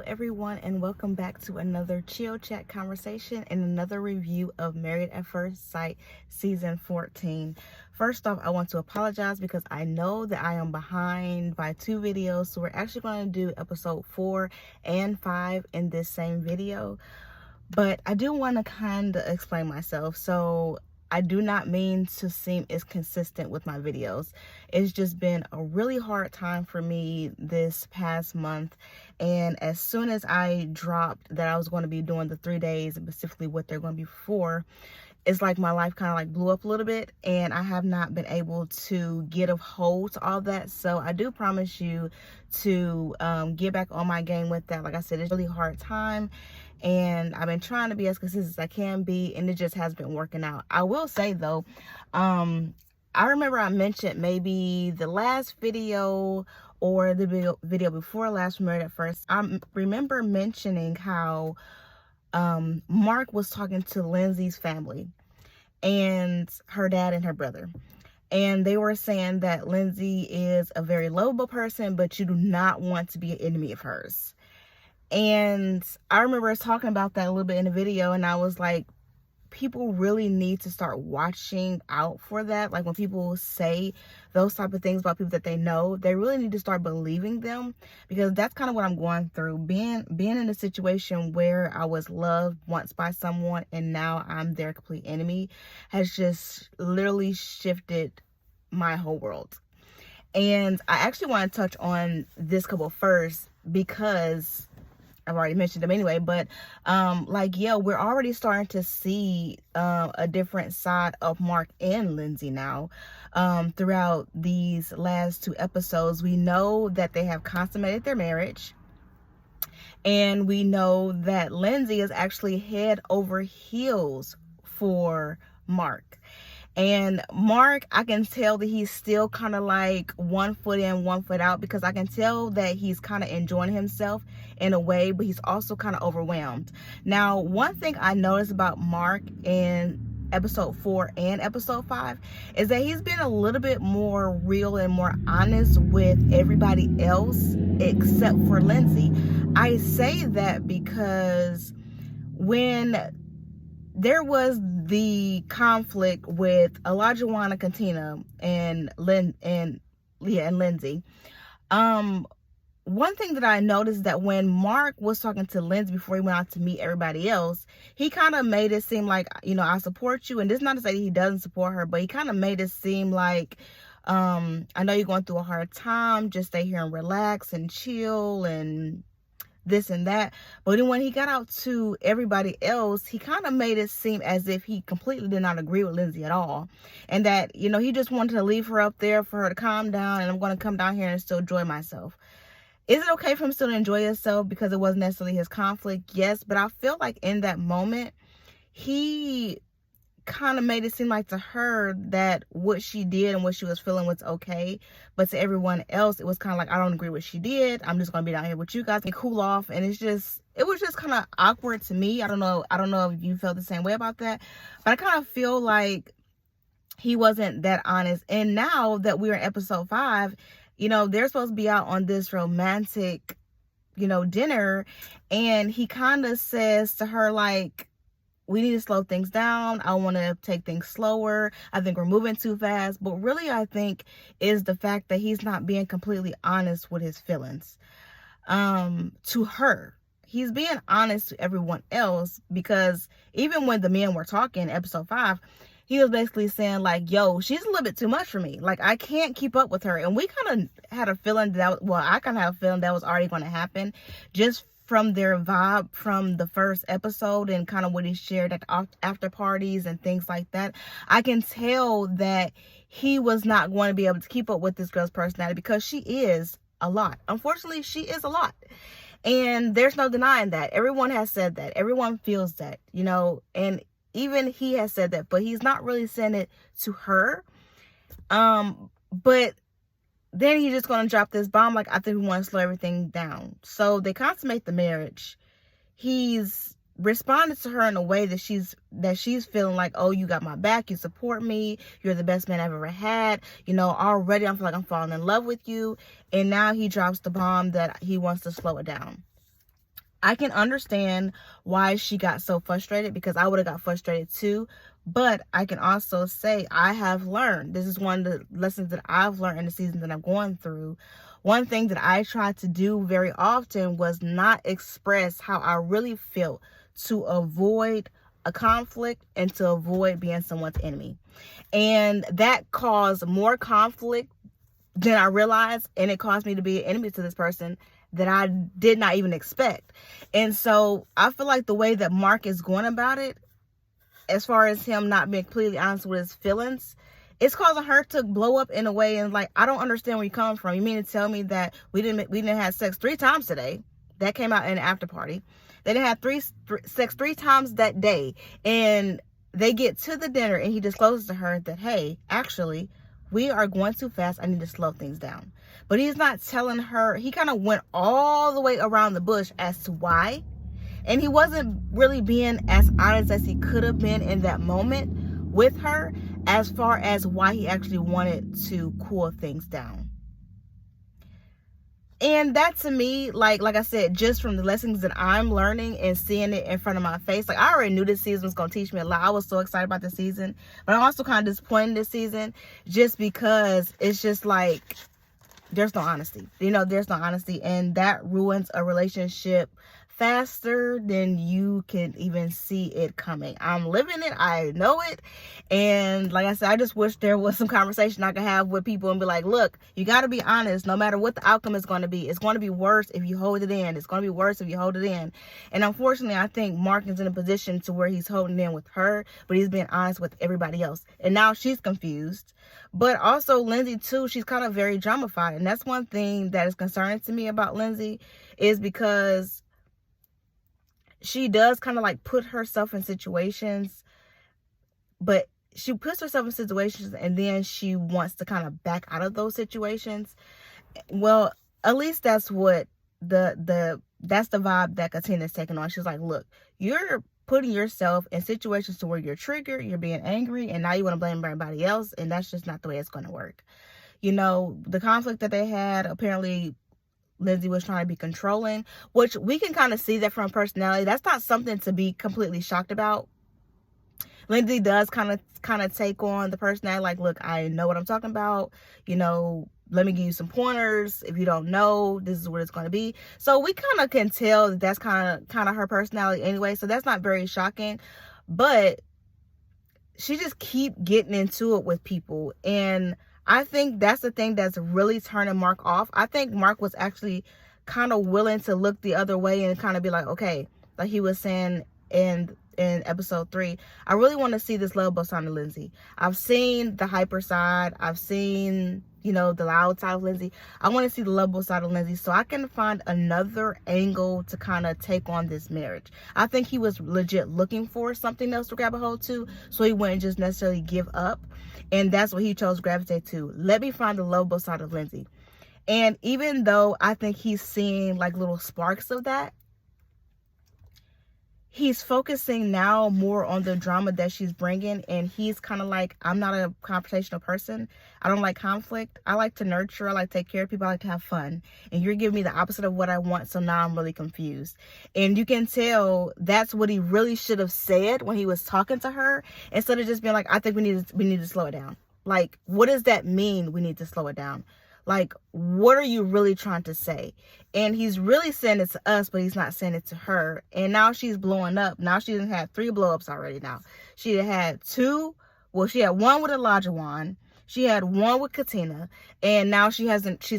everyone, and welcome back to another chill chat conversation and another review of Married at First Sight season 14. First off, I want to apologize because I know that I am behind by 2 videos, so we're actually going to do episode 4 and 5 in this same video. But I do want to kind of explain myself. So I do not mean to seem as consistent with my videos. It's just been a really hard time for me this past month. And as soon as I dropped that I was going to be doing the 3 days, and specifically what they're going to be for, it's like my life kind of like blew up a little bit, and I have not been able to get a hold to all that. So I do promise you to get back on my game with that. Like I said, it's a really hard time, and I've been trying to be as consistent as I can be, and it just has been working out. I will say though, I remember I mentioned maybe the last video or the video before last, Married at First, I remember mentioning how Mark was talking to Lindsay's family and her dad and her brother, and they were saying that Lindsay is a very lovable person, but you do not want to be an enemy of hers. And I remember talking about that a little bit in the video, and I was like, people really need to start watching out for that. Like when people say those type of things about people that they know, they really need to start believing them, because that's kind of what I'm going through. Being in a situation where I was loved once by someone and now I'm their complete enemy has just literally shifted my whole world. And I actually want to touch on this couple first because I've already mentioned them anyway, but we're already starting to see a different side of Mark and Lindsay now. Throughout these last 2 episodes, we know that they have consummated their marriage, and we know that Lindsay is actually head over heels for Mark. And Mark, I can tell that he's still kind of like 1 foot in, 1 foot out, because I can tell that he's kind of enjoying himself in a way, but he's also kind of overwhelmed. Now, one thing I noticed about Mark in episode 4 and episode 5 is that he's been a little bit more real and more honest with everybody else except for Lindsay. I say that because when there was the conflict with Elijah, Katina, and Leah and Lindsay, one thing that I noticed that when Mark was talking to Lindsay before he went out to meet everybody else, he kind of made it seem like, I support you. And this is not to say that he doesn't support her, but he kind of made it seem like, I know you're going through a hard time, just stay here and relax and chill and this and that. But then when he got out to everybody else, he kind of made it seem as if he completely did not agree with Lindsay at all, and that he just wanted to leave her up there for her to calm down, and I'm going to come down here and still enjoy myself. Is it okay for him still to enjoy himself because it wasn't necessarily his conflict? Yes, but I feel like in that moment he kind of made it seem like to her that what she did and what she was feeling was okay, but to everyone else it was kind of like, I don't agree with what she did, I'm just gonna be down here with you guys and cool off. And it was just kind of awkward to me. I don't know if you felt the same way about that, but I kind of feel like he wasn't that honest. And now that we're in episode 5, they're supposed to be out on this romantic dinner, and he kind of says to her like, we need to slow things down. I want to take things slower. I think we're moving too fast. But really, I think is the fact that he's not being completely honest with his feelings to her. He's being honest to everyone else, because even when the men were talking in episode 5, he was basically saying like, yo, she's a little bit too much for me. Like, I can't keep up with her. And we kind of had a feeling I kind of had a feeling that was already going to happen, just from their vibe from the first episode and kind of what he shared at after parties and things like that. I can tell that he was not going to be able to keep up with this girl's personality, because she is a lot. Unfortunately, she is a lot. And there's no denying that. Everyone has said that. Everyone feels that, and even he has said that, but he's not really saying it to her. But then he's just going to drop this bomb like, I think we want to slow everything down. So they consummate the marriage. He's responded to her in a way that she's feeling like, oh, you got my back, you support me, you're the best man I've ever had, already I feel like I'm falling in love with you. And now he drops the bomb that he wants to slow it down. I can understand why she got so frustrated, because I would have got frustrated too. But I can also say I have learned. This is one of the lessons that I've learned in the season that I'm going through. One thing that I tried to do very often was not express how I really felt, to avoid a conflict and to avoid being someone's enemy. And that caused more conflict than I realized, and it caused me to be an enemy to this person that I did not even expect. And so I feel like the way that Mark is going about it, as far as him not being completely honest with his feelings, it's causing her to blow up in a way. And like, I don't understand where you come from. You mean to tell me that we didn't have sex 3 times today? That came out in the after party. They didn't have sex 3 times that day, and they get to the dinner and he discloses to her that, hey, actually, we are going too fast. I need to slow things down. But he's not telling her. He kind of went all the way around the bush as to why. And he wasn't really being as honest as he could have been in that moment with her, as far as why he actually wanted to cool things down. And that, to me, like I said, just from the lessons that I'm learning and seeing it in front of my face, like, I already knew this season was going to teach me a lot. I was so excited about this season, but I'm also kind of disappointed this season, just because it's just like, there's no honesty. There's no honesty, and that ruins a relationship faster than you can even see it coming. I'm living it. I know it. And like I said, I just wish there was some conversation I could have with people and be like, look, you got to be honest. No matter what the outcome is going to be, it's going to be worse if you hold it in. It's going to be worse if you hold it in. And unfortunately, I think Mark is in a position to where he's holding in with her, but he's being honest with everybody else. And now she's confused. But also Lindsay too, she's kind of very dramified. And that's one thing that is concerning to me about Lindsay, is because she does kind of like put herself in situations, but she puts herself in situations and then she wants to kind of back out of those situations. Well, at least that's what that's the vibe that Katina is taking on. She's like, look, you're putting yourself in situations to where you're triggered, you're being angry, and now you want to blame everybody else, and that's just not the way it's going to work. The conflict that they had, apparently Lindsay was trying to be controlling, which we can kind of see that from personality. That's not something to be completely shocked about. Lindsay does kind of take on the personality, like, look, I know what I'm talking about. Let me give you some pointers. If you don't know, this is what it's going to be. So we kind of can tell that that's kind of her personality anyway. So that's not very shocking. But she just keep getting into it with people, and I think that's the thing that's really turning Mark off. I think Mark was actually kind of willing to look the other way and kind of be like, okay, like he was saying in episode 3, I really want to see this lovable side of Lindsay. I've seen the hyper side. I've seen, the loud side of Lindsay. I want to see the lovable side of Lindsay so I can find another angle to kind of take on this marriage. I think he was legit looking for something else to grab a hold to, so he wouldn't just necessarily give up. And that's what he chose to gravitate to. Let me find the lovable side of Lindsay. And even though I think he's seeing like little sparks of that, he's focusing now more on the drama that she's bringing. And he's kind of like, I'm not a confrontational person. I don't like conflict. I like to nurture. I like to take care of people. I like to have fun. And you're giving me the opposite of what I want. So now I'm really confused. And you can tell that's what he really should have said when he was talking to her, instead of just being like, I think we need to slow it down. Like, what does that mean? We need to slow it down. Like, what are you really trying to say? And he's really saying it to us, but he's not saying it to her. And now she's blowing up. Now she done had 3 blow-ups already now. She had 2. Well, she had 1 with Elijah. She had 1 with Katina. And now she's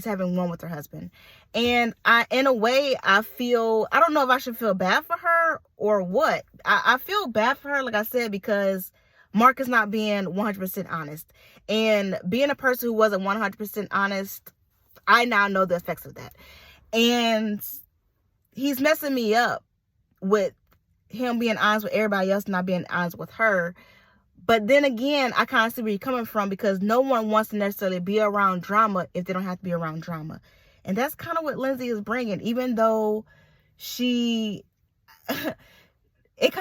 having 1 with her husband. And in a way, I don't know if I should feel bad for her or what. I feel bad for her, like I said, because Mark is not being 100% honest. And being a person who wasn't 100% honest, I now know the effects of that. And he's messing me up with him being honest with everybody else, not being honest with her. But then again, I kind of see where you're coming from, because no one wants to necessarily be around drama if they don't have to be around drama. And that's kind of what Lindsay is bringing, even though it kind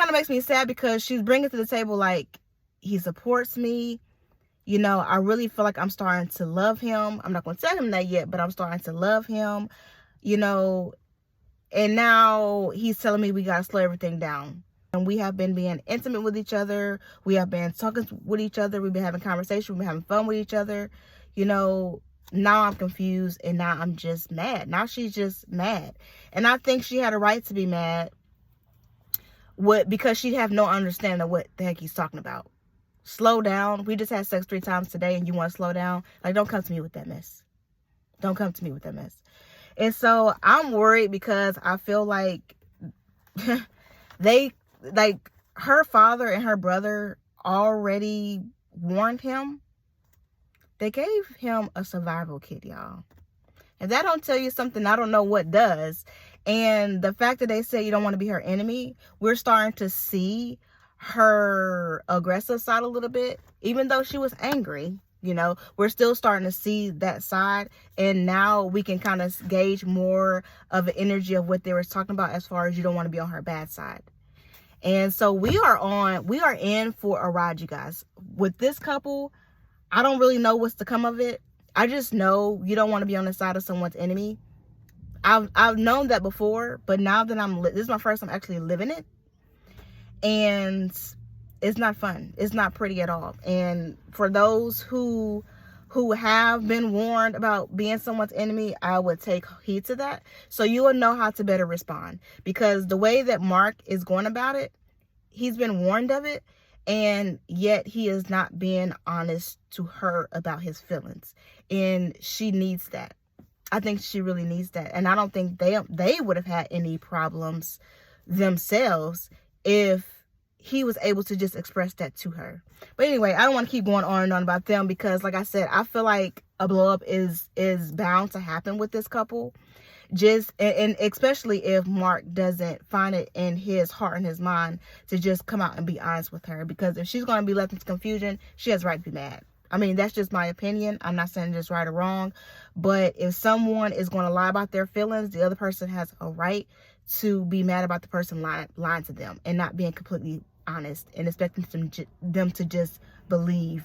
of makes me sad, because she's bringing to the table like, he supports me. I really feel like I'm starting to love him. I'm not going to tell him that yet, but I'm starting to love him. And now he's telling me we got to slow everything down. And we have been being intimate with each other. We have been talking with each other. We've been having conversation. We've been having fun with each other. You know, now I'm confused and now I'm just mad. Now she's just mad. And I think she had a right to be mad because she have no understanding of what the heck he's talking about. Slow down. We just had sex 3 times today and you want to slow down? Like, don't come to me with that mess. Don't come to me with that mess. And so I'm worried because I feel like her father and her brother already warned him. They gave him a survival kit, y'all. If that don't tell you something, I don't know what does. And the fact that they say you don't want to be her enemy, we're starting to see her aggressive side a little bit. Even though she was angry, you know, we're still starting to see that side. And now we can kind of gauge more of the energy of what they were talking about as far as you don't want to be on her bad side. And so we are in for a ride, you guys. With this couple, I don't really know what's to come of it. I just know you don't want to be on the side of someone's enemy. I've known that before, but now that this is my first time actually living it. And it's not fun. It's not pretty at all. And for those who have been warned about being someone's enemy, I would take heed to that. So you will know how to better respond. Because the way that Mark is going about it, he's been warned of it. And yet he is not being honest to her about his feelings. And she needs that. I think she really needs that. And I don't think they would have had any problems themselves if he was able to just express that to her. But anyway, I don't want to keep going on and on about them because, like I said, I feel like a blow up is bound to happen with this couple. And especially if Mark doesn't find it in his heart and his mind to just come out and be honest with her. Because if she's going to be left in confusion, she has a right to be mad. I mean, that's just my opinion. I'm not saying it's right or wrong. But if someone is going to lie about their feelings, the other person has a right to be mad about the person lying to them and not being completely honest and expecting them to just believe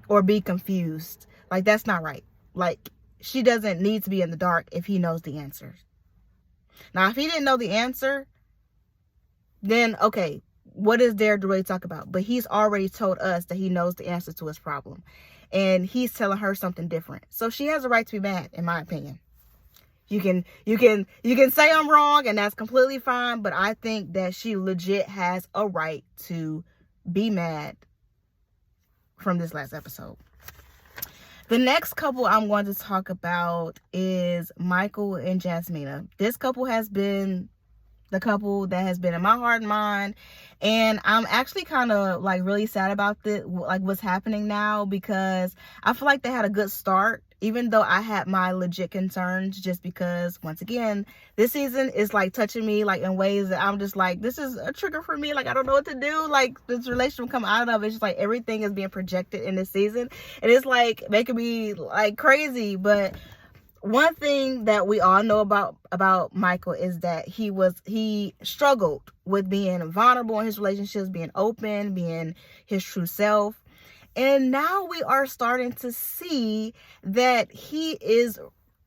or be confused. Like, that's not right. Like, she doesn't need to be in the dark if he knows the answer. Now, if he didn't know the answer, then, okay, what is there to really talk about? But he's already told us that he knows the answer to his problem. And he's telling her something different. So she has a right to be mad, in my opinion. You can say I'm wrong, and that's completely fine. But I think that she legit has a right to be mad from this last episode. The next couple I'm going to talk about is Michael and Jasmina. This couple has been the couple that has been in my heart and mind, and I'm actually kind of like really sad about what's happening now, because I feel like they had a good start, even though I had my legit concerns, just because, once again, this season is like touching me like in ways that I'm just like, this is a trigger for me. Like, I don't know what to do. Like, this relationship come out of, it's just like everything is being projected in this season, and it's like making me like crazy. But one thing that we all know about Michael is that he struggled with being vulnerable in his relationships, being open, being his true self. And now we are starting to see that he is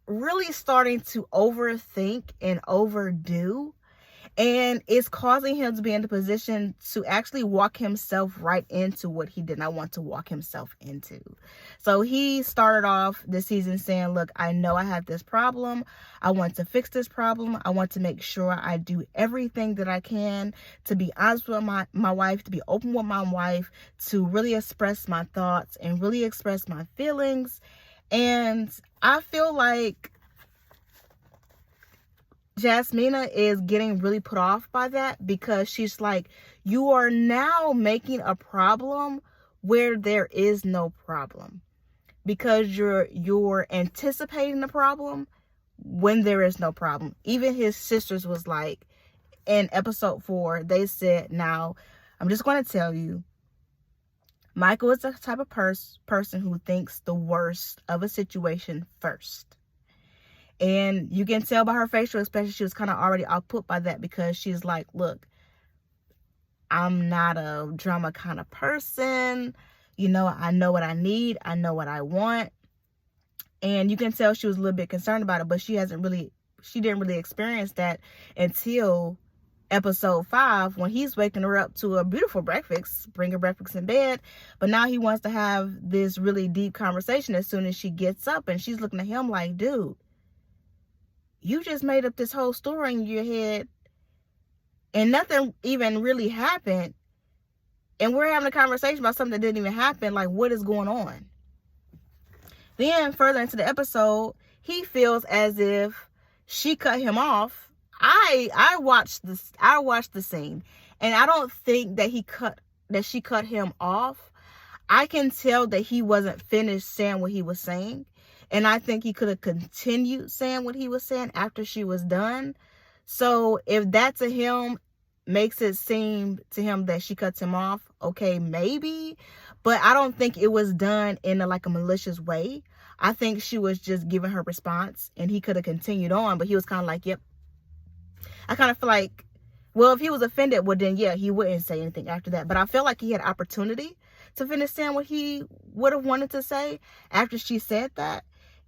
really starting to overthink and overdo. And it's causing him to be in the position to actually walk himself right into what he did not want to walk himself into. So he started off the season saying, look, I know I have this problem. I want to fix this problem. I want to make sure I do everything that I can to be honest with my wife, to be open with my wife, to really express my thoughts and really express my feelings. And I feel like Jasmina is getting really put off by that, because she's like, you are now making a problem where there is no problem, because you're anticipating the problem when there is no problem. Even his sisters was like, in episode 4, they said, now I'm just going to tell you, Michael is the type of person who thinks the worst of a situation first. And you can tell by her facial expression, she was kind of already output by that, because she's like, look, I'm not a drama kind of person. You know, I know what I need. I know what I want. And you can tell she was a little bit concerned about it, but she hasn't really she didn't really experience that until episode 5, when he's waking her up to a beautiful breakfast, bring her breakfast in bed. But now he wants to have this really deep conversation as soon as she gets up, and she's looking at him like, dude, you just made up this whole story in your head and nothing even really happened, and we're having a conversation about something that didn't even happen. Like, what is going on? Then further into the episode, he feels as if she cut him off. I watched the scene, and I don't think that she cut him off. I can tell that he wasn't finished saying what he was saying, and I think he could have continued saying what he was saying after she was done. So if that to him makes it seem to him that she cuts him off, okay, maybe, but I don't think it was done in a malicious way. I think she was just giving her response, and he could have continued on, but he was kind of like, yep. I kind of feel like, well, if he was offended, well, then, yeah, he wouldn't say anything after that. But I feel like he had opportunity to finish saying what he would have wanted to say after she said that.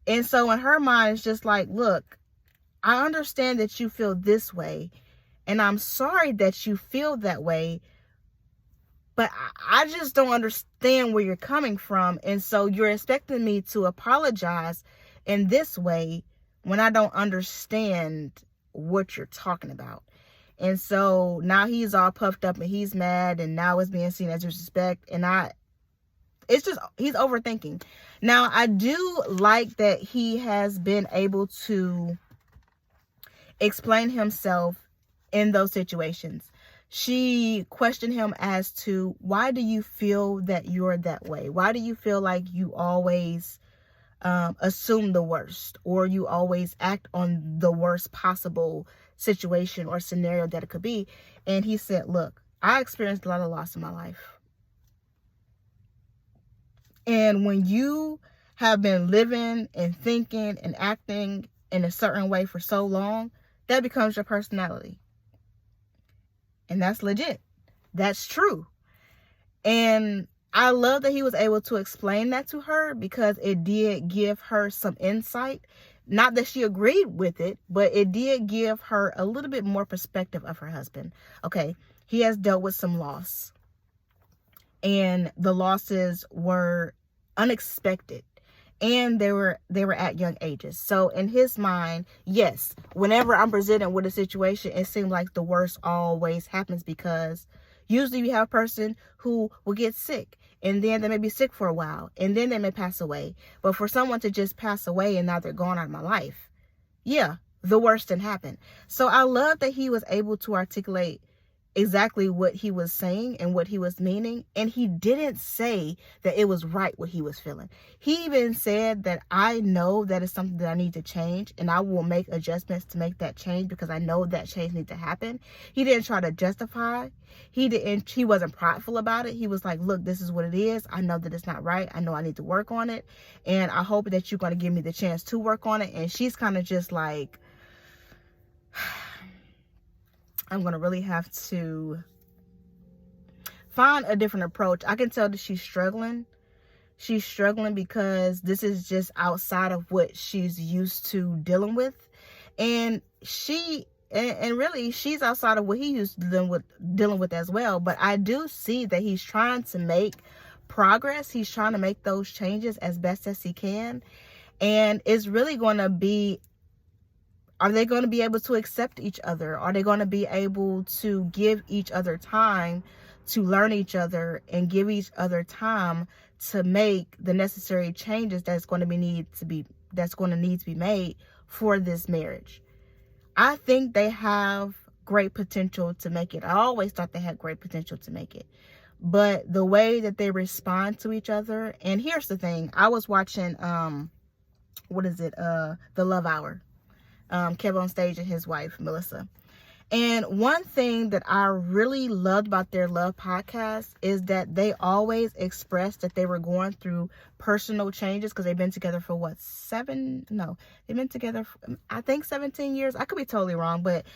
And so in her mind, it's just like, look, I understand that you feel this way, and I'm sorry that you feel that way, but I just don't understand where you're coming from. And so you're expecting me to apologize in this way when I don't understand what you're talking about. And so now he's all puffed up and he's mad, and now it's being seen as disrespect, and he's overthinking. Now, I do like that he has been able to explain himself in those situations. She questioned him as to, why do you feel that you're that way? Why do you feel like you always assume the worst, or you always act on the worst possible situation or scenario that it could be? And he said, look, I experienced a lot of loss in my life. And when you have been living and thinking and acting in a certain way for so long, that becomes your personality. And that's legit. That's true. And I love that he was able to explain that to her, because it did give her some insight. Not that she agreed with it, but it did give her a little bit more perspective of her husband. Okay, he has dealt with some loss, and the losses were unexpected, and they were at young ages. So in his mind, yes, whenever I'm presented with a situation, it seems like the worst always happens, because usually you have a person who will get sick, and then they may be sick for a while, and then they may pass away. But for someone to just pass away and now they're gone out of my life, yeah, the worst didn't happen. So I love that he was able to articulate exactly what he was saying and what he was meaning. And he didn't say that it was right what he was feeling. He even said that, I know that is something that I need to change, and I will make adjustments to make that change, because I know that change needs to happen. He didn't try to justify. He wasn't prideful about it. He was like, look, this is what it is. I know that it's not right. I know I need to work on it, and I hope that you're going to give me the chance to work on it. And she's kind of just like, I'm going to really have to find a different approach. I can tell that she's struggling. She's struggling because this is just outside of what she's used to dealing with. And really, she's outside of what he used to dealing with as well. But I do see that he's trying to make progress. He's trying to make those changes as best as he can. And it's really going to be, are they going to be able to accept each other? Are they going to be able to give each other time to learn each other and give each other time to make the necessary changes that's going to need to be made for this marriage? I think they have great potential to make it. I always thought they had great potential to make it. But the way that they respond to each other, and here's the thing, I was watching The Love Hour. Kevin on Stage and his wife, Melissa. And one thing that I really loved about their love podcast is that they always expressed that they were going through personal changes, because they've been together for they've been together for, I think 17 years. I could be totally wrong, but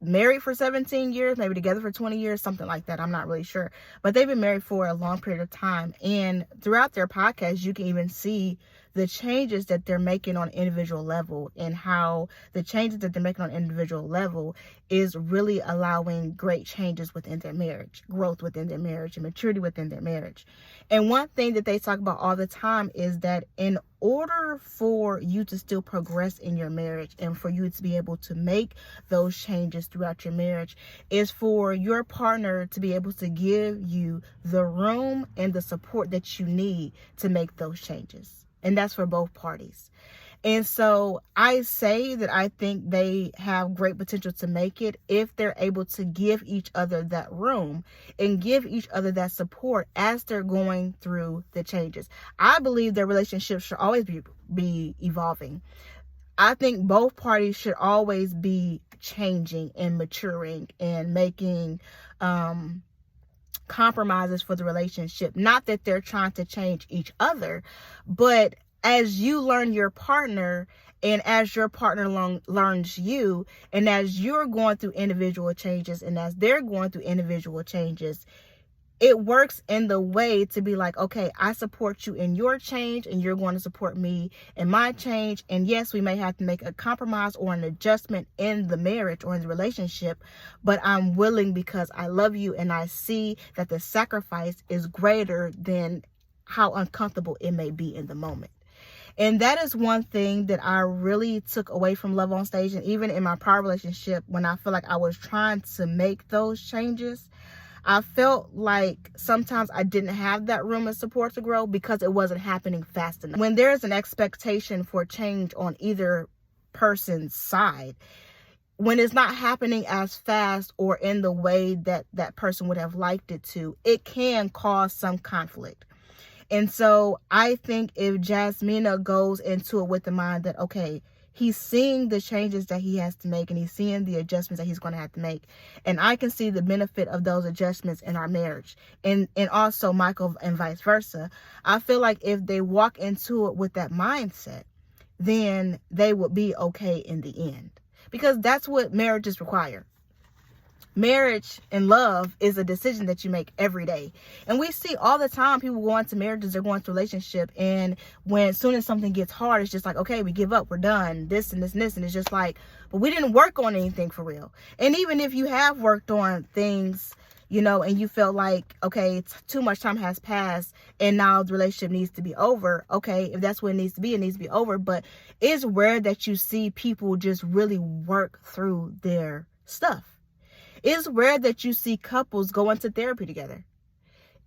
married for 17 years, maybe together for 20 years, something like that. I'm not really sure. But they've been married for a long period of time. And throughout their podcast, you can even see the changes that they're making on an individual level, and how the changes that they're making on an individual level is really allowing great changes within their marriage, growth within their marriage, and maturity within their marriage. And one thing that they talk about all the time is that in order for you to still progress in your marriage and for you to be able to make those changes throughout your marriage is for your partner to be able to give you the room and the support that you need to make those changes. And that's for both parties. And so I say that I think they have great potential to make it if they're able to give each other that room and give each other that support as they're going through the changes. I believe their relationship should always be evolving. I think both parties should always be changing and maturing and making compromises for the relationship. Not that they're trying to change each other, but as you learn your partner and as your partner learns you, and as you're going through individual changes and as they're going through individual changes, it works in the way to be like, okay, I support you in your change and you're going to support me in my change. And yes, we may have to make a compromise or an adjustment in the marriage or in the relationship, but I'm willing because I love you and I see that the sacrifice is greater than how uncomfortable it may be in the moment. And that is one thing that I really took away from Love on Stage. And even in my prior relationship, when I feel like I was trying to make those changes, I felt like sometimes I didn't have that room and support to grow because it wasn't happening fast enough. When there's an expectation for change on either person's side, when it's not happening as fast or in the way that that person would have liked it to, it can cause some conflict. And so I think if Jasmina goes into it with the mind that, okay, he's seeing the changes that he has to make and he's seeing the adjustments that he's going to have to make. And I can see the benefit of those adjustments in our marriage and also Michael and vice versa. I feel like if they walk into it with that mindset, then they would be okay in the end, because that's what marriages require. Marriage and love is a decision that you make every day. And we see all the time people go into marriages or go into relationship, and as soon as something gets hard, it's just like, okay, we give up, we're done, this and this and this. And it's just like, but we didn't work on anything for real. And even if you have worked on things, and you felt like, okay, too much time has passed and now the relationship needs to be over. Okay, if that's what it needs to be over. But it's rare that you see people just really work through their stuff. It's rare that you see couples go into therapy together.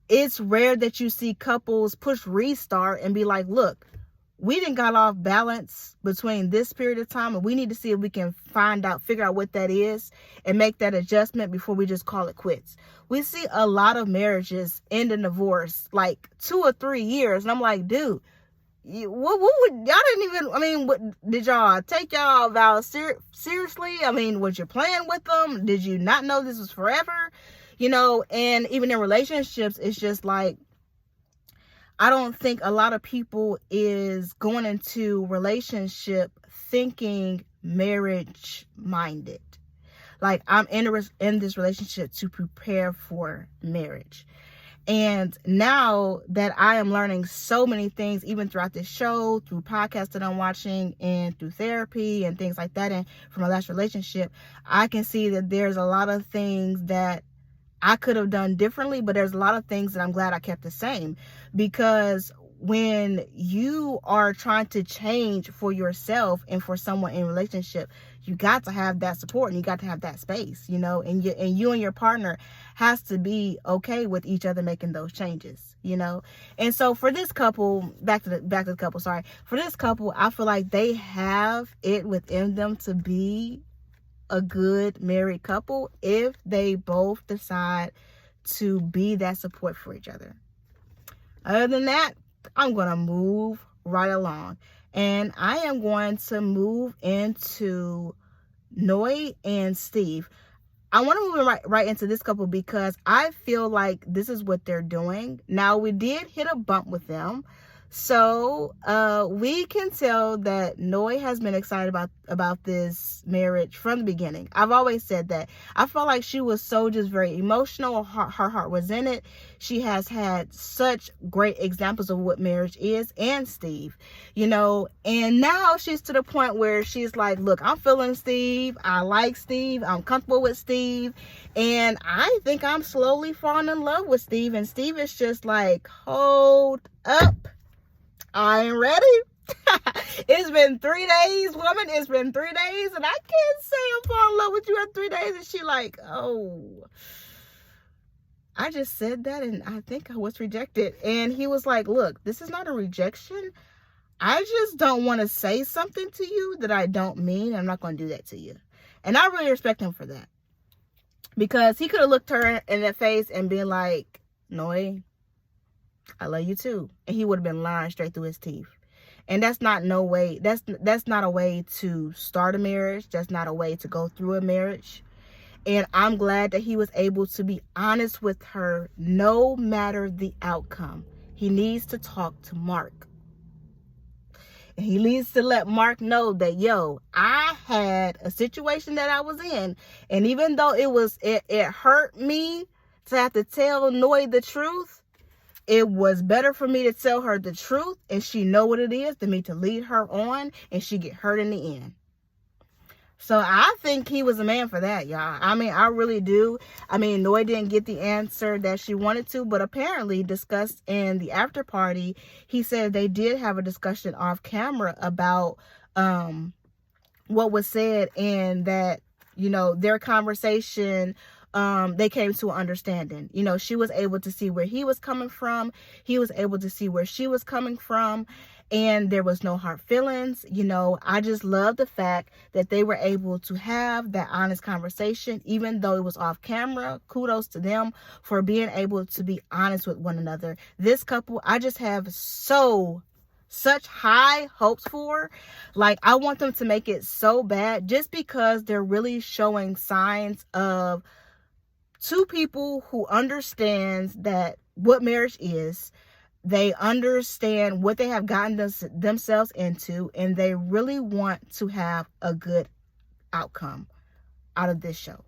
It's rare that you see couples push restart and be like, look, we didn't got off balance between this period of time, and we need to see if we can figure out what that is and make that adjustment before we just call it quits. We see a lot of marriages end in divorce like 2 or 3 years. And I'm like, dude, what would y'all what did y'all take y'all vows seriously? Was you playing with them? Did you not know this was forever? And even in relationships, it's just like, I don't think a lot of people is going into relationship thinking marriage minded. Like, I'm in this relationship to prepare for marriage. And now that I am learning so many things, even throughout this show, through podcasts that I'm watching, and through therapy and things like that, and from my last relationship, I can see that there's a lot of things that I could have done differently, but there's a lot of things that I'm glad I kept the same. Because when you are trying to change for yourself and for someone in a relationship, you got to have that support and you got to have that space, and you and your partner has to be okay with each other making those changes, And so for this couple, back to the couple, sorry. For this couple, I feel like they have it within them to be a good married couple if they both decide to be that support for each other. Other than that, I'm going to move right along. And I am going to move into Noy and Steve. I want to move right into this couple because I feel like this is what they're doing. Now, we did hit a bump with them. So we can tell that Noy has been excited about this marriage from the beginning. I've always said that. I felt like she was so just very emotional. Her heart was in it. She has had such great examples of what marriage is, and Steve, and now she's to the point where she's like, look, I'm feeling Steve. I like Steve. I'm comfortable with Steve. And I think I'm slowly falling in love with Steve. And Steve is just like, hold up. I ain't ready. It's been 3 days, woman. It's been 3 days, and I can't say I'm falling in love with you in 3 days. And she like, oh, I just said that, and I think I was rejected. And he was like, look, this is not a rejection. I just don't want to say something to you that I don't mean. I'm not going to do that to you. And I really respect him for that, because he could have looked her in the face and been like, Noy, I love you too. And he would have been lying straight through his teeth. And that's not no way. That's not a way to start a marriage. That's not a way to go through a marriage. And I'm glad that he was able to be honest with her no matter the outcome. He needs to talk to Mark. And he needs to let Mark know that, yo, I had a situation that I was in. And even though it hurt me to have to tell Noy the truth, it was better for me to tell her the truth and she know what it is than me to lead her on and she get hurt in the end. So I think he was a man for that, y'all. I mean, I really do. I mean, Noy didn't get the answer that she wanted to, but apparently discussed in the after party, he said they did have a discussion off camera about what was said, and that, their conversation, they came to an understanding. She was able to see where he was coming from. He was able to see where she was coming from. And there was no hard feelings. I just love the fact that they were able to have that honest conversation, even though it was off camera. Kudos to them for being able to be honest with one another. This couple, I just have such high hopes for. Like, I want them to make it so bad, just because they're really showing signs of two people who understands that what marriage is. They understand what they have gotten themselves into, and they really want to have a good outcome out of this show.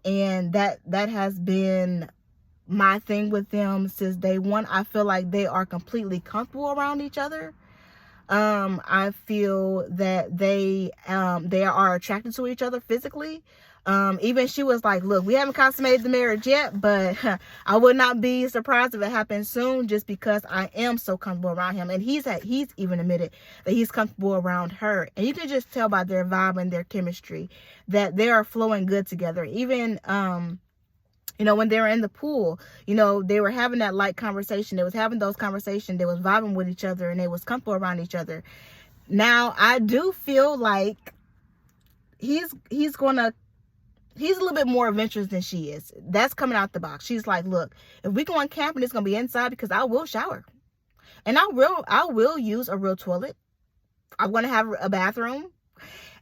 And that has been my thing with them since day one. I feel like they are completely comfortable around each other. I feel that they are attracted to each other physically. Even she was like, look, we haven't consummated the marriage yet, but I would not be surprised if it happens soon, just because I am so comfortable around him. And he's even admitted that he's comfortable around her. And you can just tell by their vibe and their chemistry that they are flowing good together. Even, when they were in the pool, they were having that light conversation. They was having those conversations. They was vibing with each other, and they was comfortable around each other. Now, I do feel like he's a little bit more adventurous than she is. That's coming out the box. She's like, look, if we going camping, it's going to be inside, because I will shower. And I will use a real toilet. I'm going to have a bathroom.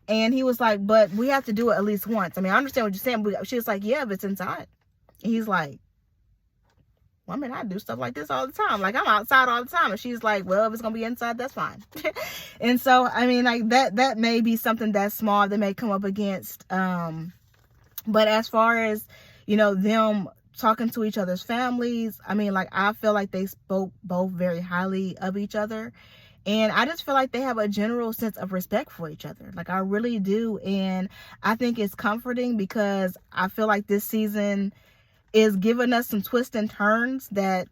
And he was like, but we have to do it at least once. I mean, I understand what you're saying. But she was like, yeah, if it's inside. And he's like, well, I mean, I do stuff like this all the time. Like, I'm outside all the time. And she's like, well, if it's going to be inside, that's fine. And so, I mean, like, that may be something that's small that may come up against, but as far as, them talking to each other's families, I mean, like, I feel like they spoke both very highly of each other. And I just feel like they have a general sense of respect for each other. Like, I really do. And I think it's comforting, because I feel like this season is giving us some twists and turns that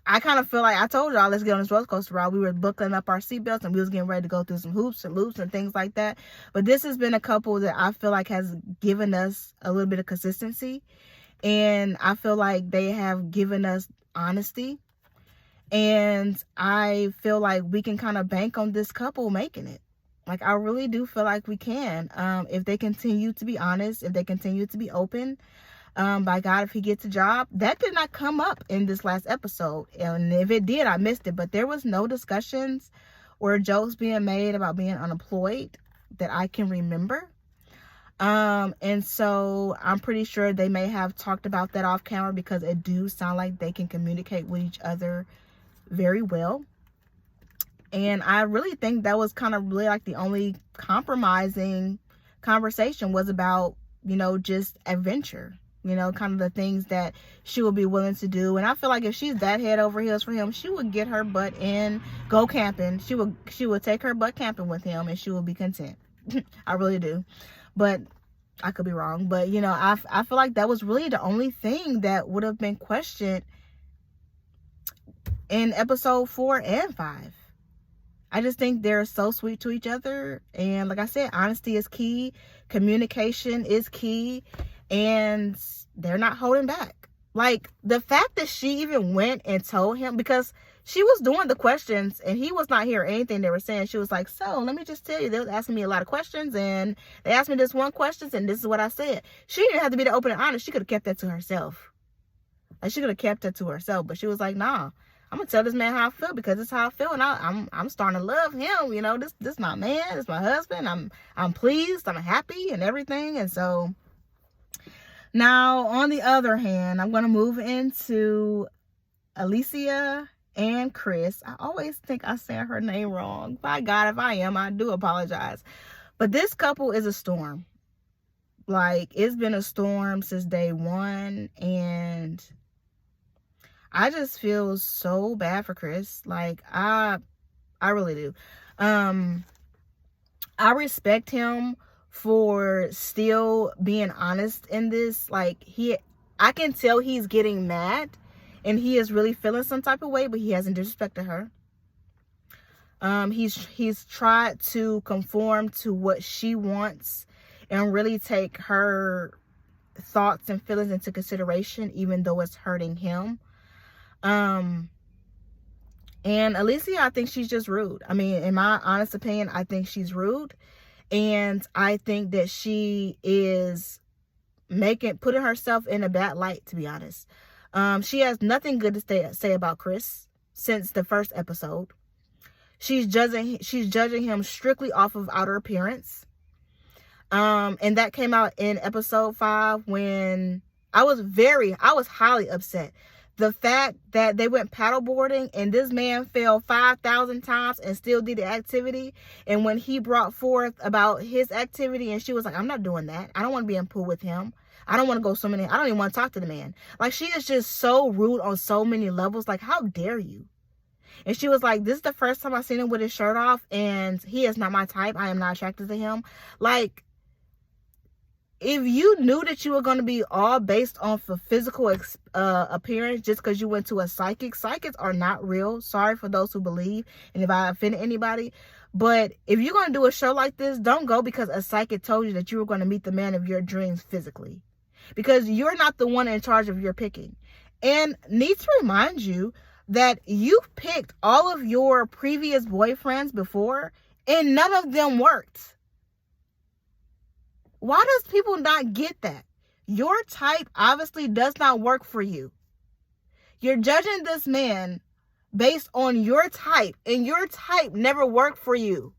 I kind of feel like, I told y'all, let's get on this roller coaster ride. We were buckling up our seatbelts and we was getting ready to go through some hoops and loops and things like that. But this has been a couple that I feel like has given us a little bit of consistency. And I feel like they have given us honesty. And I feel like we can kind of bank on this couple making it. Like, I really do feel like we can. If they continue to be honest, if they continue to be open. By God, if he gets a job. That did not come up in this last episode, and if it did, I missed it. But there was no discussions or jokes being made about being unemployed that I can remember. And so I'm pretty sure they may have talked about that off camera, because it do sound like they can communicate with each other very well. And I really think that was kind of really like the only compromising conversation was about, you know, just adventure, you know, kind of the things that she would be willing to do. And I feel like if she's that head over heels for him, she would get her butt in, go camping. She would take her butt camping with him, and she would be content. I really do. But I could be wrong. But, you know, I feel like that was really the only thing that would have been questioned in episode 4 and 5. I just think they're so sweet to each other. And like I said, honesty is key. Communication is key. And they're not holding back. Like, the fact that she even went and told him, because she was doing the questions and he was not hearing anything they were saying. She was like, so let me just tell you, they was asking me a lot of questions, and they asked me this one question, and this is what I said. She didn't have to be the open and honest. She could have kept that to herself. Like, she could have kept it to herself. But she was like, nah, I'm gonna tell this man how I feel, because it's how I feel, and I'm starting to love him. You know, this my man, this my husband. I'm pleased, I'm happy, and everything. And so now, on the other hand, I'm gonna move into Alicia and Chris. I always think I say her name wrong. By God, if I am, I do apologize. But this couple is a storm. Like, it's been a storm since day one, and I just feel so bad for Chris. Like, I really do. I respect him for still being honest in this. Like, I can tell he's getting mad and he is really feeling some type of way, but he hasn't disrespected her. He's tried to conform to what she wants and really take her thoughts and feelings into consideration, even though it's hurting him. And Alicia, I think she's just rude. I mean, in my honest opinion, I think she's rude. And I think that she is putting herself in a bad light, to be honest. She has nothing good to say about Chris since the first episode. She's judging him strictly off of outer appearance. And that came out in episode 5 when I was highly upset. The fact that they went paddleboarding and this man fell 5,000 times and still did the activity. And when he brought forth about his activity, and she was like, I'm not doing that. I don't want to be in pool with him. I don't want to go I don't even want to talk to the man. Like, she is just so rude on so many levels. Like, how dare you? And she was like, this is the first time I've seen him with his shirt off, and he is not my type. I am not attracted to him. Like, if you knew that you were going to be all based off of physical appearance just because you went to a psychics are not real. Sorry for those who believe, and if I offended anybody. But if you're going to do a show like this, don't go because a psychic told you that you were going to meet the man of your dreams physically. Because you're not the one in charge of your picking. And need to remind you that you picked all of your previous boyfriends before, and none of them worked. Why does people not get that? Your type obviously does not work for you. You're judging this man based on your type, and your type never worked for you.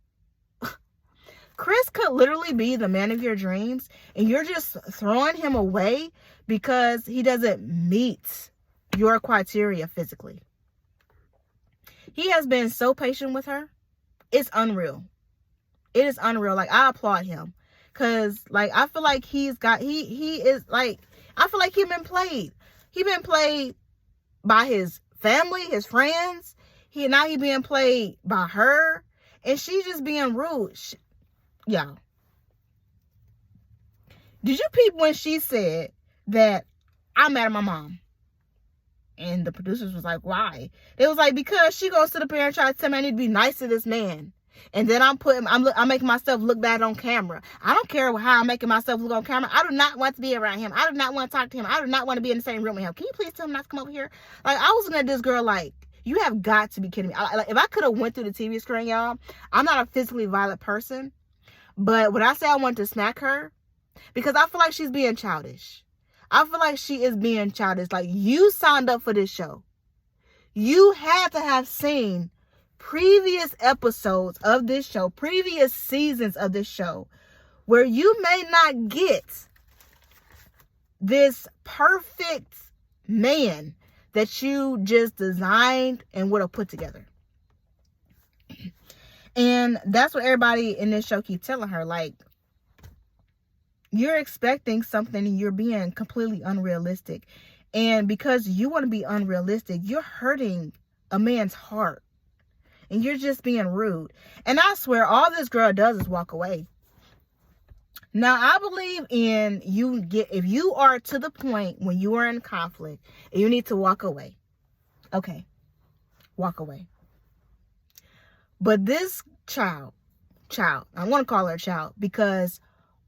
Chris could literally be the man of your dreams, and you're just throwing him away because he doesn't meet your criteria physically. He has been so patient with her. It's unreal. It is unreal. Like, I applaud him. Cause like, I feel like he is like, I feel like he's been played. He been played by his family, his friends. Now he being played by her, and she's just being rude. Y'all, did you peep when she said that I'm mad at my mom? And the producers was like, why? They was like, because she gonna sit up here and try to tell me I need to be nice to this man. And then I'm making myself look bad on camera. I don't care how I'm making myself look on camera. I do not want to be around him. I do not want to talk to him. I do not want to be in the same room with him. Can you please tell him not to come over here? Like, I was looking at this girl like, you have got to be kidding me. Like, if I could have went through the TV screen, y'all, I'm not a physically violent person. But when I say I want to smack her, because I feel like she's being childish. I feel like she is being childish. Like, you signed up for this show. You had to have seen previous episodes of this show, previous seasons of this show, where you may not get this perfect man that you just designed and would have put together. And that's what everybody in this show keep telling her. Like, you're expecting something and you're being completely unrealistic. And because you want to be unrealistic, you're hurting a man's heart. And you're just being rude. And I swear, all this girl does is walk away. Now, I believe in if you are to the point when you are in conflict and you need to walk away. Okay, walk away. But this child, I want to call her a child because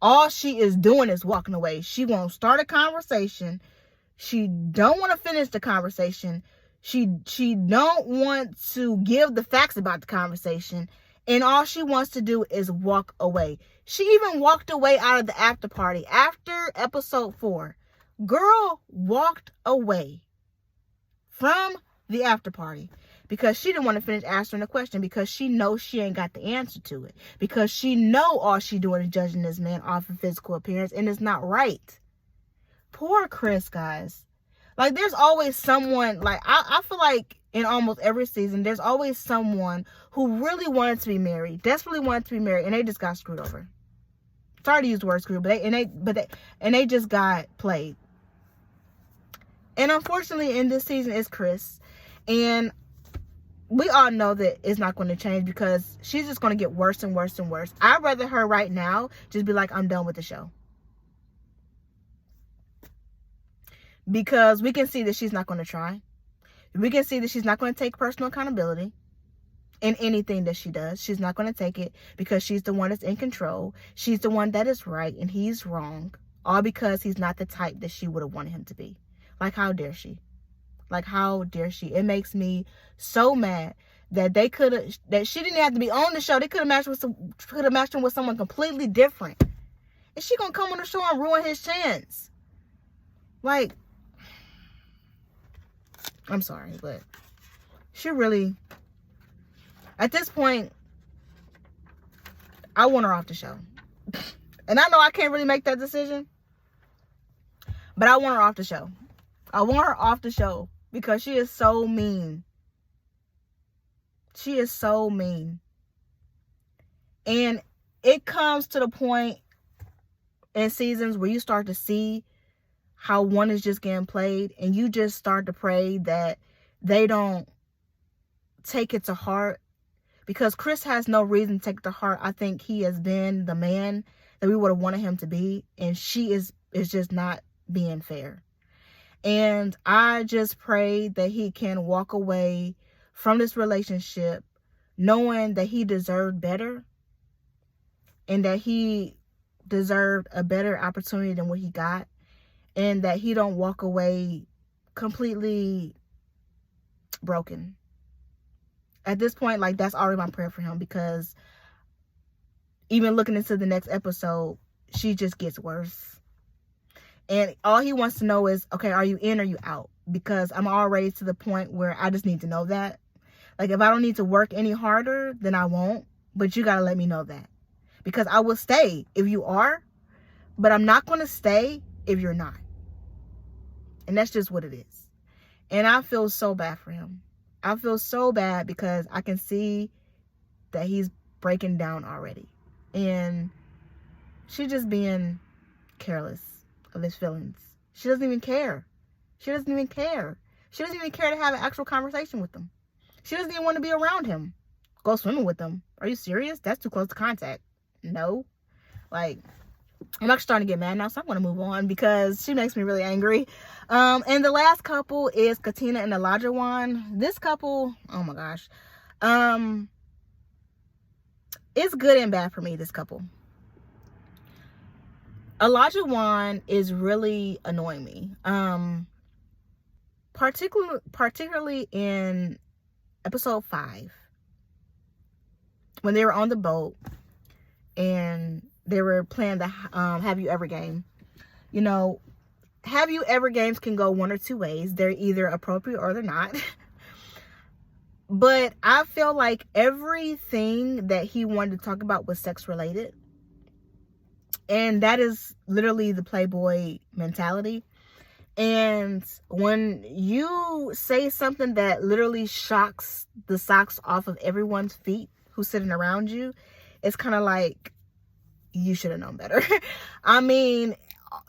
all she is doing is walking away. She won't start a conversation. She don't want to finish the conversation. She don't want to give the facts about the conversation. And all she wants to do is walk away. She even walked away out of the after party. After episode 4, girl walked away from the after party because she didn't want to finish answering the question, because she knows she ain't got the answer to it, because she know all she doing is judging this man off of physical appearance, and it's not right. Poor Chris, guys. Like, there's always someone, like, I feel like in almost every season, there's always someone who really wanted to be married, desperately wanted to be married, and they just got screwed over. Sorry to use the word screwed, but they just got played. And unfortunately, in this season, it's Chris. And we all know that it's not going to change because she's just going to get worse and worse and worse. I'd rather her right now just be like, I'm done with the show. Because we can see that she's not going to try. We can see that she's not going to take personal accountability in anything that she does. She's not going to take it because she's the one that's in control. She's the one that is right and he's wrong. All because he's not the type that she would have wanted him to be. Like, how dare she? Like, how dare she? It makes me so mad that that she didn't have to be on the show. They could have matched him with someone completely different. And she gonna come on the show and ruin his chance. Like, I'm sorry, but she really, at this point, I want her off the show. And I know I can't really make that decision, but I want her off the show. I want her off the show because she is so mean. She is so mean. And it comes to the point in seasons where you start to see how one is just getting played, and you just start to pray that they don't take it to heart, because Chris has no reason to take it to heart. I think he has been the man that we would have wanted him to be, and she is just not being fair. And I just pray that he can walk away from this relationship knowing that he deserved better and that he deserved a better opportunity than what he got, and that he don't walk away completely broken. At this point, like, that's already my prayer for him, because even looking into the next episode, she just gets worse. And all he wants to know is, okay, are you in or you out? Because I'm already to the point where I just need to know that. Like, if I don't need to work any harder, then I won't. But you got to let me know that. Because I will stay if you are, but I'm not going to stay if you're not. And that's just what it is. And I feel so bad for him. I feel so bad because I can see that he's breaking down already. And she's just being careless of his feelings. She doesn't even care. She doesn't even care. She doesn't even care to have an actual conversation with him. She doesn't even want to be around him. Go swimming with him. Are you serious? That's too close to contact. No. Like, I'm actually starting to get mad now, so I'm going to move on because she makes me really angry. And the last couple is Katina and Elijah. This couple, oh my gosh. It's good and bad for me, this couple. Elijah is really annoying me. Particularly in episode 5, when they were on the boat and they were playing the Have You Ever game. You know, Have You Ever games can go one or two ways. They're either appropriate or they're not. But I feel like everything that he wanted to talk about was sex related. And that is literally the Playboy mentality. And when you say something that literally shocks the socks off of everyone's feet who's sitting around you, it's kind of like, you should have known better. I mean,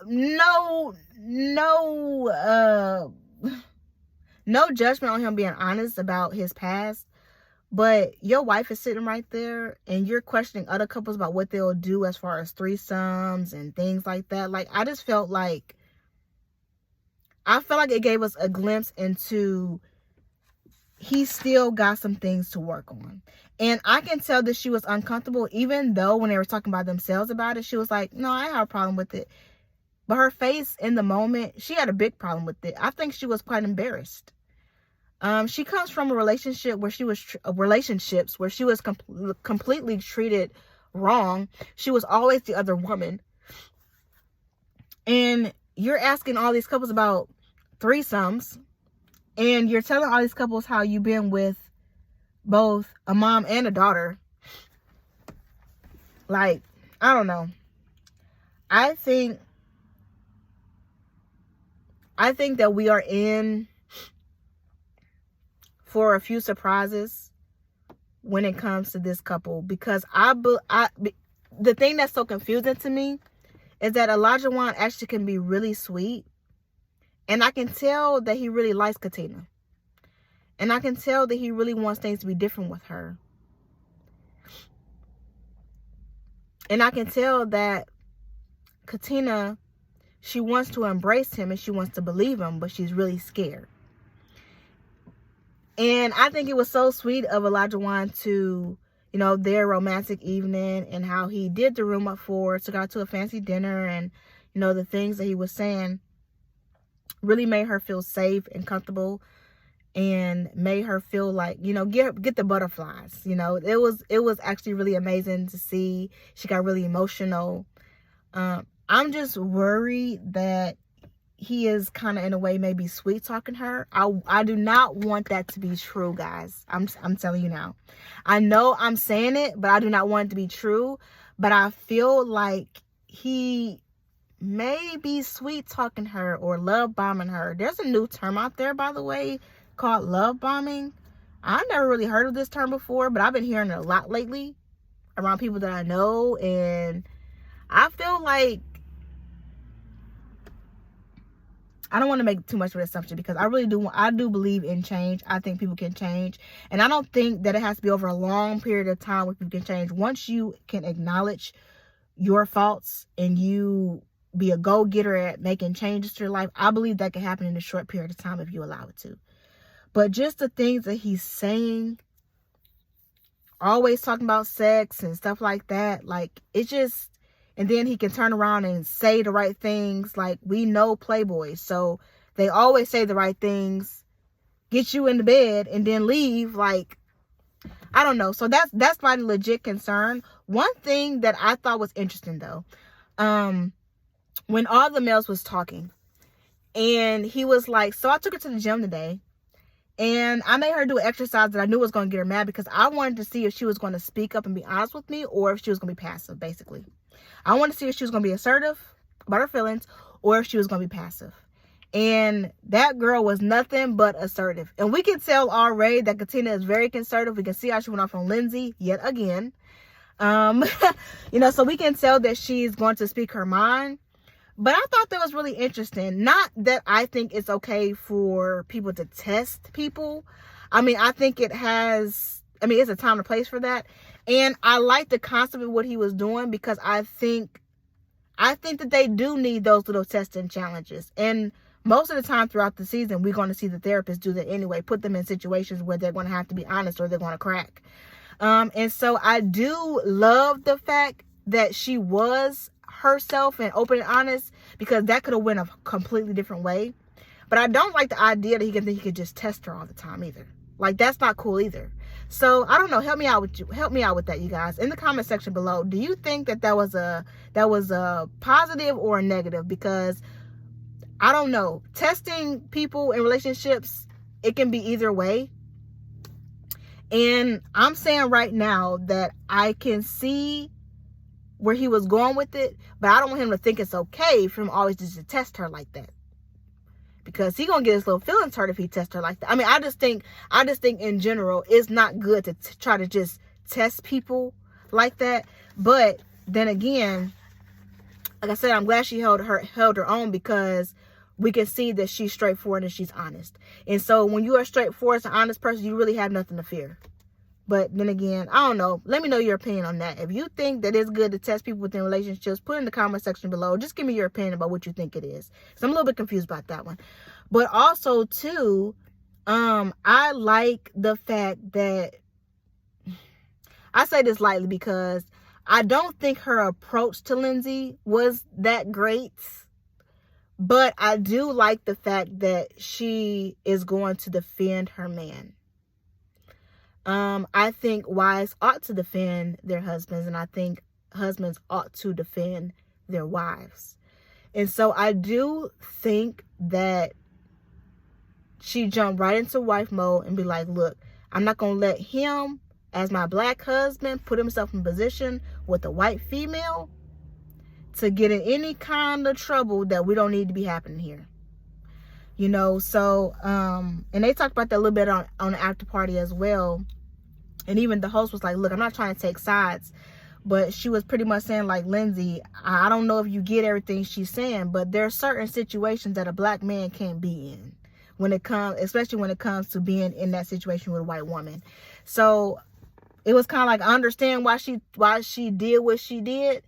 no judgment on him being honest about his past, but your wife is sitting right there and you're questioning other couples about what they'll do as far as threesomes and things like that. Like, I felt like it gave us a glimpse into, he still got some things to work on. And I can tell that she was uncomfortable, even though when they were talking about themselves about it, she was like, no, I have a problem with it. But her face in the moment, she had a big problem with it. I think she was quite embarrassed. She comes from relationships where she was completely treated wrong. She was always the other woman. And you're asking all these couples about threesomes, and you're telling all these couples how you've been with both a mom and a daughter. Like, I don't know. I think that we are in for a few surprises when it comes to this couple, because the thing that's so confusing to me is that Elijah actually can be really sweet, and I can tell that he really likes Katina. And I can tell that he really wants things to be different with her. And I can tell that Katina, she wants to embrace him and she wants to believe him, but she's really scared. And I think it was so sweet of Elijah to, their romantic evening, and how he did the room up for her, took her out to a fancy dinner, and, the things that he was saying really made her feel safe and comfortable, and made her feel like, get the butterflies. It was actually really amazing to see. She got really emotional. I'm just worried that he is kind of, in a way, maybe sweet talking her. I do not want that to be true, guys. I'm telling you now. I know I'm saying it, but I do not want it to be true. But I feel like he may be sweet talking her or love bombing her. There's a new term out there, by the way, called love bombing. I never really heard of this term before, but I've been hearing it a lot lately around people that I know, and I feel like, I don't want to make too much of an assumption, because I do believe in change. I think people can change, and I don't think that it has to be over a long period of time where people can change. Once you can acknowledge your faults and you be a go-getter at making changes to your life, I believe that can happen in a short period of time if you allow it to. But just the things that he's saying, always talking about sex and stuff like that, like, it just, and then he can turn around and say the right things. Like, we know playboys, so they always say the right things, get you in the bed, and then leave. Like, I don't know. So that's my legit concern. One thing that I thought was interesting, though, when all the males was talking, and he was like, so I took her to the gym today, and I made her do an exercise that I knew was going to get her mad, because I wanted to see if she was going to speak up and be honest with me, or if she was going to be passive, basically. I wanted to see if she was going to be assertive about her feelings, or if she was going to be passive. And that girl was nothing but assertive. And we can tell already that Katina is very conservative. We can see how she went off on Lindsay yet again. So we can tell that she's going to speak her mind. But I thought that was really interesting. Not that I think it's okay for people to test people. I mean, I think it's a time and place for that. And I like the concept of what he was doing, because I think that they do need those little testing challenges. And most of the time throughout the season, we're going to see the therapists do that anyway, put them in situations where they're going to have to be honest or they're going to crack. And so I do love the fact that she was herself and open and honest, because that could have went a completely different way. But I don't like the idea that he could just test her all the time either. Like, that's not cool either. So I don't know. Help me out with that, you guys, in the comment section below. Do you think that was a positive or a negative? Because I don't know. Testing people in relationships, it can be either way. And I'm saying right now that I can see where he was going with it, but I don't want him to think it's okay for him always just to test her like that, because he gonna get his little feelings hurt if he tests her like that. I mean, I just think in general, it's not good to try to just test people like that. But then again, like I said, I'm glad she held her own, because we can see that she's straightforward and she's honest. And so when you are straightforward and honest person, you really have nothing to fear. But then again, I don't know. Let me know your opinion on that. If you think that it's good to test people within relationships, put it in the comment section below. Just give me your opinion about what you think it is. So I'm a little bit confused about that one. But also, too, I like the fact that, I say this lightly because I don't think her approach to Lindsay was that great. But I do like the fact that she is going to defend her man. I think wives ought to defend their husbands, and I think husbands ought to defend their wives. And so I do think that she jumped right into wife mode and be like, look, I'm not going to let him, as my black husband, put himself in position with a white female to get in any kind of trouble that we don't need to be happening here. You know, so, and they talked about that a little bit on the after party as well. And even the host was like, look, I'm not trying to take sides, but she was pretty much saying, like, Lindsay, I don't know if you get everything she's saying, but there are certain situations that a black man can't be in when it comes, especially when it comes to being in that situation with a white woman. So it was kind of like, I understand why she did what she did,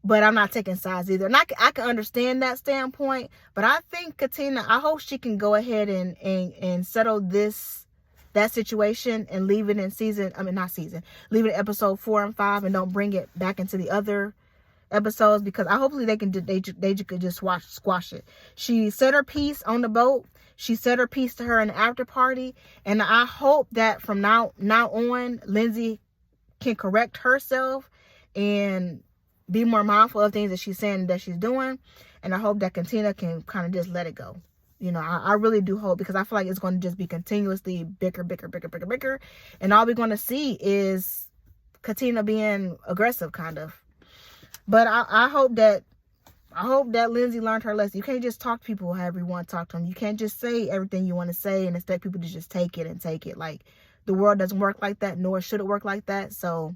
but I'm not taking sides either. And I can understand that standpoint, but I think Katina, I hope she can go ahead and settle that situation and leave it in leave it in episode 4 and 5 and don't bring it back into the other episodes, because hopefully they could just squash it. She said her piece on the boat. She said her piece to her in the after party, and I hope that from now on, Lindsay can correct herself and be more mindful of things that she's saying and that she's doing. And I hope that Katina can kind of just let it go. You know, I really do hope, because I feel like it's going to just be continuously bicker. And all we're going to see is Katina being aggressive, kind of. But I hope that Lindsay learned her lesson. You can't just talk to people however you want to talk to them. You can't just say everything you want to say and expect people to just take it. Like, the world doesn't work like that, nor should it work like that. So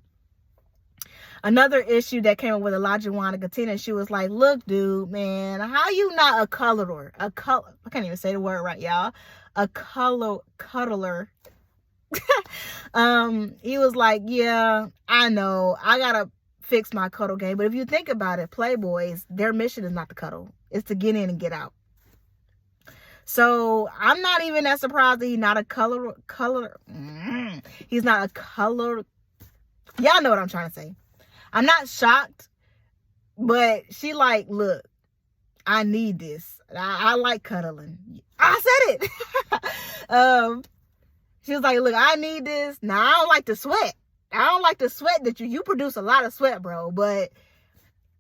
another issue that came up with Elijah and Katina, she was like, look, dude, man, how you not a cuddler? I can't even say the word right, y'all. A cuddler. He was like, yeah, I know. I got to fix my cuddle game. But if you think about it, Playboys, their mission is not to cuddle. It's to get in and get out. So I'm not even that surprised that he's not a he's not a color. Y'all know what I'm trying to say. I'm not shocked, but she like, look, I need this. I like cuddling. I said it. She was like, look, I need this. Now, I don't like to sweat. I don't like to sweat that you produce a lot of sweat, bro, but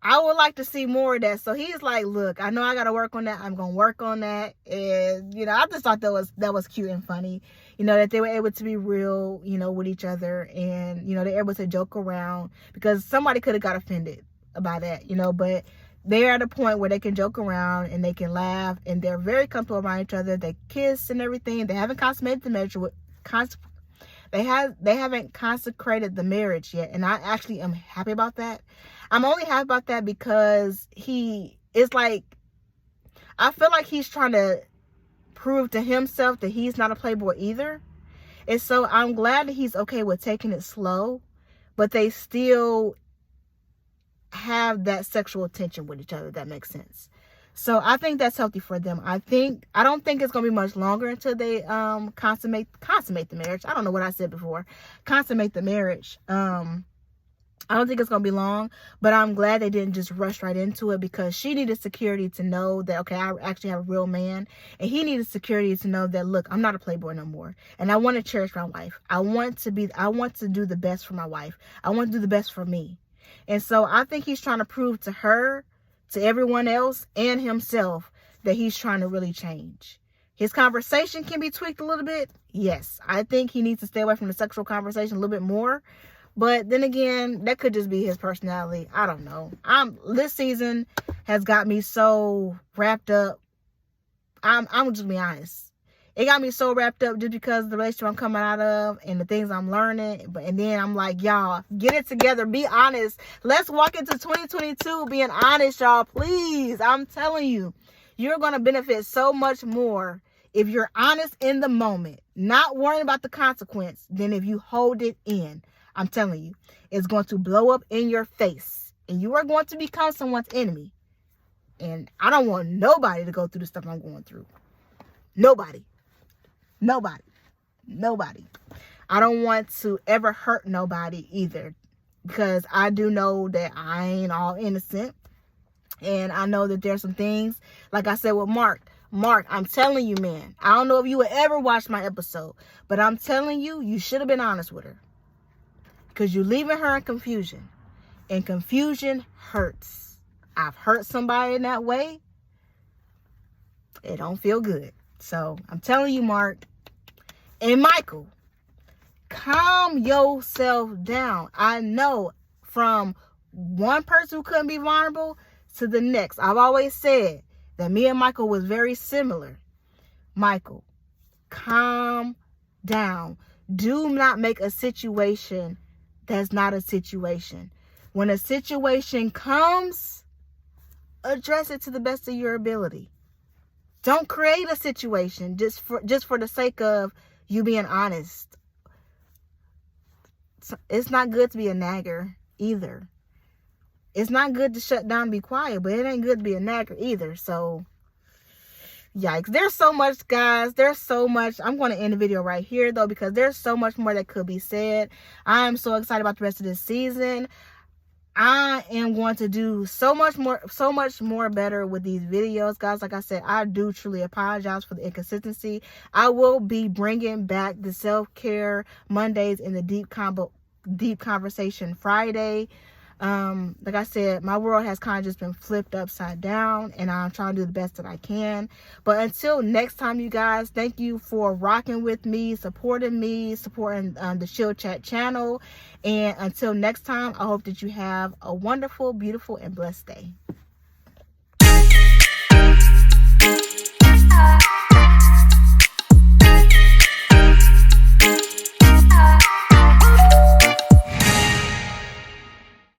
I would like to see more of that. So he's like, look, I know I got to work on that. I'm going to work on that. And, you know, I just thought that was cute and funny, you know, that they were able to be real, you know, with each other. And, you know, they're able to joke around, because somebody could have got offended by that, you know, but they're at a point where they can joke around and they can laugh, and they're very comfortable around each other. They kiss and everything. They haven't consummated the marriage. They haven't consecrated the marriage yet, and I actually am happy about that. I'm only happy about that because he is like, I feel like he's trying to prove to himself that he's not a playboy either. And so I'm glad that he's okay with taking it slow, but they still have that sexual tension with each other, if that makes sense. So I think that's healthy for them. I don't think it's going to be much longer until they consummate the marriage. I don't know what I said before. Consummate the marriage. I don't think it's going to be long, but I'm glad they didn't just rush right into it, because she needed security to know that, okay, I actually have a real man. And he needed security to know that, look, I'm not a playboy no more. And I want to cherish my wife. I want to do the best for my wife. I want to do the best for me. And so I think he's trying to prove to her, to everyone else, and himself, that he's trying to really change. His conversation can be tweaked a little bit. Yes, I think he needs to stay away from the sexual conversation a little bit more. But then again, that could just be his personality. I don't know. This season has got me so wrapped up. I'm just be honest. it got me so wrapped up just because of the relationship I'm coming out of and the things I'm learning. And then I'm like, y'all, get it together. Be honest. Let's walk into 2022 being honest, y'all. Please. I'm telling you, you're going to benefit so much more if you're honest in the moment, not worrying about the consequence, than if you hold it in. I'm telling you, it's going to blow up in your face and you are going to become someone's enemy. And I don't want nobody to go through the stuff I'm going through. Nobody. I don't want to ever hurt nobody either, because I do know that I ain't all innocent. And I know that there's some things, like I said with Mark, I'm telling you, man, I don't know if you would ever watch my episode, but I'm telling you, you should have been honest with her, because you're leaving her in confusion, and confusion hurts. I've hurt somebody in that way. It don't feel good. So I'm telling you, Mark and Michael, calm yourself down. I know from one person who couldn't be vulnerable to the next. I've always said that me and Michael was very similar. Michael, calm down. Do not make a situation that's not a situation. When a situation comes, address it to the best of your ability. Don't create a situation just for the sake of you being honest. It's not good to be a nagger either. It's not good to shut down and be quiet, but it ain't good to be a nagger either. So, yikes. There's so much, guys. There's so much. I'm going to end the video right here, though, because there's so much more that could be said. I'm so excited about the rest of this season. I am going to do so much more better with these videos, guys. Like I said, I do truly apologize for the inconsistency. I will be bringing back the self-care Mondays and the deep conversation Friday. Like I said, my world has kind of just been flipped upside down, and I'm trying to do the best that I can. But until next time, you guys, thank you for rocking with me, supporting the Chill Chat channel. And until next time, I hope that you have a wonderful, beautiful, and blessed day.